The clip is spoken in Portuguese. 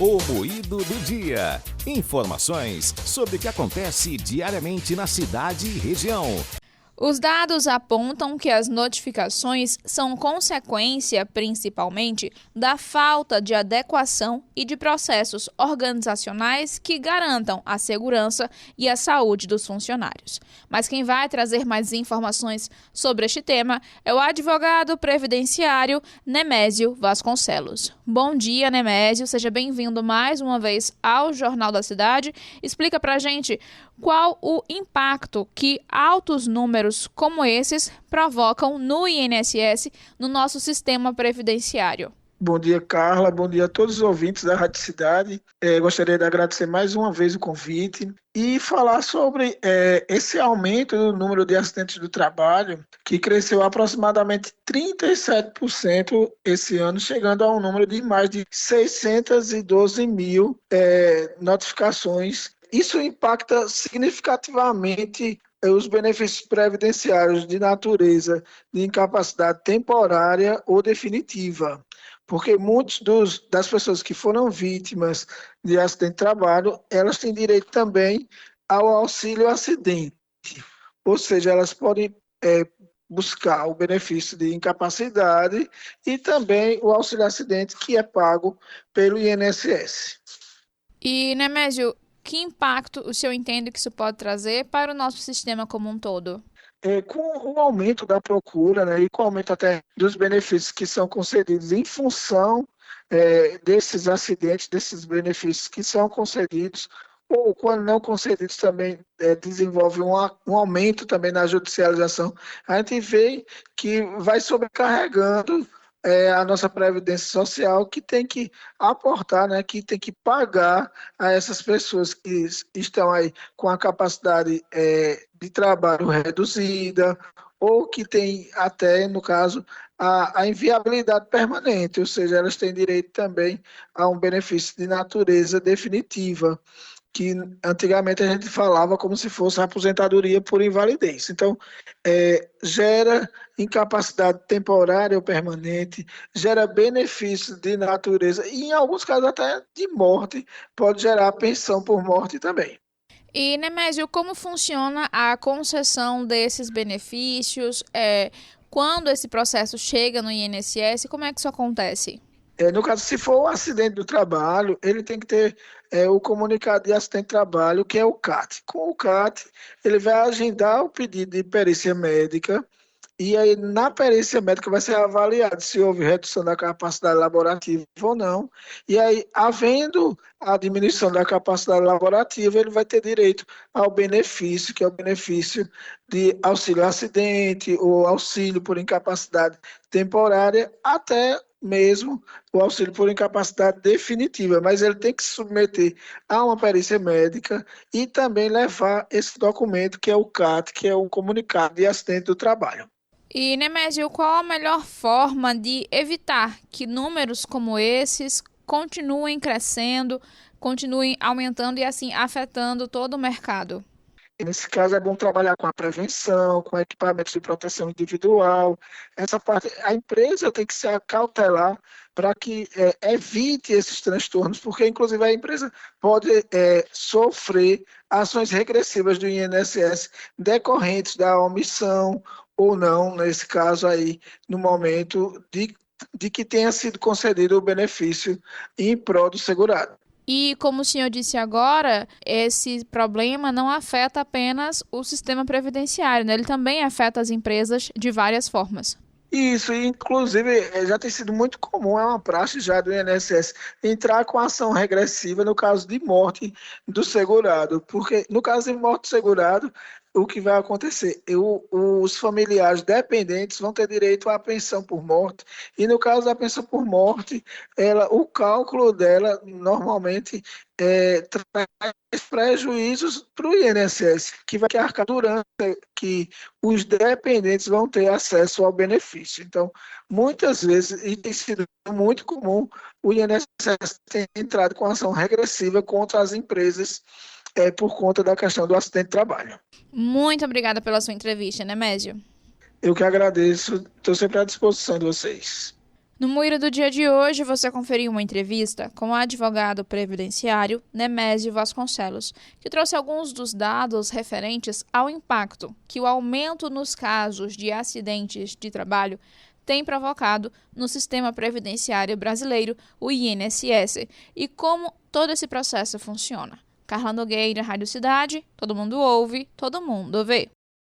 O Moído do Dia. Informações sobre o que acontece diariamente na cidade e região. Os dados apontam que as notificações são consequência, principalmente, da falta de adequação e de processos organizacionais que garantam a segurança e a saúde dos funcionários. Mas quem vai trazer mais informações sobre este tema é o advogado previdenciário Nemésio Vasconcelos. Bom dia, Nemésio. Seja bem-vindo mais uma vez ao Jornal da Cidade. Explica pra gente qual o impacto que altos números como esses provocam no INSS, no nosso sistema previdenciário. Bom dia, Carla. Bom dia a todos os ouvintes da Rádio Cidade. Gostaria de agradecer mais uma vez o convite e falar sobre esse aumento do número de acidentes do trabalho, que cresceu aproximadamente 37% esse ano, chegando a um número de mais de 612 mil notificações. Isso impacta significativamente os benefícios previdenciários de natureza de incapacidade temporária ou definitiva, porque muitas das pessoas que foram vítimas de acidente de trabalho, elas têm direito também ao auxílio acidente, ou seja, elas podem buscar o benefício de incapacidade e também o auxílio acidente que é pago pelo INSS. E, Nemésio, que impacto o senhor entende que isso pode trazer para o nosso sistema como um todo? Com o aumento da procura, né, e com o aumento até dos benefícios que são concedidos em função desses acidentes, desses benefícios que são concedidos, ou quando não concedidos também desenvolve um aumento também na judicialização, a gente vê que vai sobrecarregando a nossa Previdência Social, que tem que aportar, né, que tem que pagar a essas pessoas que estão aí com a capacidade de trabalho reduzida, ou que tem até, no caso, a inviabilidade permanente, ou seja, elas têm direito também a um benefício de natureza definitiva, que antigamente a gente falava como se fosse a aposentadoria por invalidez. Então, gera incapacidade temporária ou permanente, gera benefícios de natureza e, em alguns casos, até de morte, pode gerar pensão por morte também. E, Nemésio, como funciona a concessão desses benefícios? Quando esse processo chega no INSS, como é que isso acontece? No caso, se for um acidente do trabalho, ele tem que ter o comunicado de acidente de trabalho, que é o CAT. Com o CAT, ele vai agendar o pedido de perícia médica, e aí na perícia médica vai ser avaliado se houve redução da capacidade laborativa ou não. E aí, havendo a diminuição da capacidade laborativa, ele vai ter direito ao benefício, que é o benefício de auxílio acidente ou auxílio por incapacidade temporária, até mesmo o auxílio por incapacidade definitiva, mas ele tem que se submeter a uma perícia médica e também levar esse documento, que é o CAT, que é o comunicado de acidente do trabalho. E, Nemésio, qual a melhor forma de evitar que números como esses continuem crescendo, continuem aumentando e, assim, afetando todo o mercado? Nesse caso, é bom trabalhar com a prevenção, com equipamentos de proteção individual. Essa parte, a empresa tem que se acautelar para que evite esses transtornos, porque, inclusive, a empresa pode sofrer ações regressivas do INSS decorrentes da omissão ou não, nesse caso aí, no momento de que tenha sido concedido o benefício em prol do segurado. E, como o senhor disse agora, esse problema não afeta apenas o sistema previdenciário, né? Ele também afeta as empresas de várias formas. Isso, inclusive, já tem sido muito comum, é uma praxe já do INSS, entrar com ação regressiva no caso de morte do segurado, porque no caso de morte do segurado, o que vai acontecer? Os familiares dependentes vão ter direito à pensão por morte, e no caso da pensão por morte, o cálculo dela normalmente traz prejuízos para o INSS, que vai arcar durante que os dependentes vão ter acesso ao benefício. Então, muitas vezes, e tem sido muito comum, o INSS ter entrado com ação regressiva contra as empresas por conta da questão do acidente de trabalho. Muito obrigada pela sua entrevista, Nemésio. Eu que agradeço, estou sempre à disposição de vocês. No Moída do dia de hoje, você conferiu uma entrevista com o advogado previdenciário Nemésio Vasconcelos, que trouxe alguns dos dados referentes ao impacto que o aumento nos casos de acidentes de trabalho tem provocado no sistema previdenciário brasileiro, o INSS, e como todo esse processo funciona. Carla Nogueira, Rádio Cidade, todo mundo ouve, todo mundo vê.